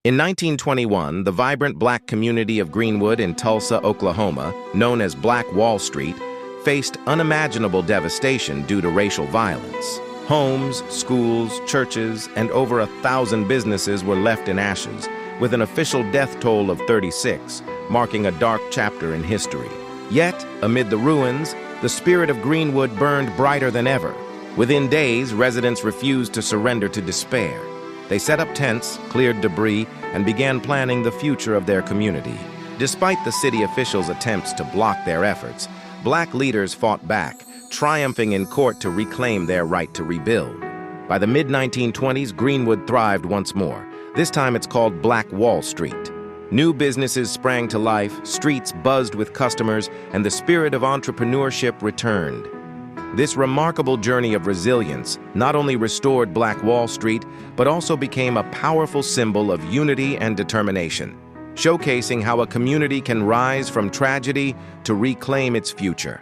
In 1921, the vibrant black community of Greenwood in Tulsa, Oklahoma, known as Black Wall Street, faced unimaginable devastation due to racial violence. Homes, schools, churches, and over 1,000 businesses were left in ashes, with an official death toll of 36, marking a dark chapter in history. Yet, amid the ruins, the spirit of Greenwood burned brighter than ever. Within days, residents refused to surrender to despair. They set up tents, cleared debris, and began planning the future of their community. Despite the city officials' attempts to block their efforts, black leaders fought back, triumphing in court to reclaim their right to rebuild. By the mid-1920s, Greenwood thrived once more. This time it's called Black Wall Street. New businesses sprang to life, streets buzzed with customers, and the spirit of entrepreneurship returned. This remarkable journey of resilience not only restored Black Wall Street, but also became a powerful symbol of unity and determination, showcasing how a community can rise from tragedy to reclaim its future.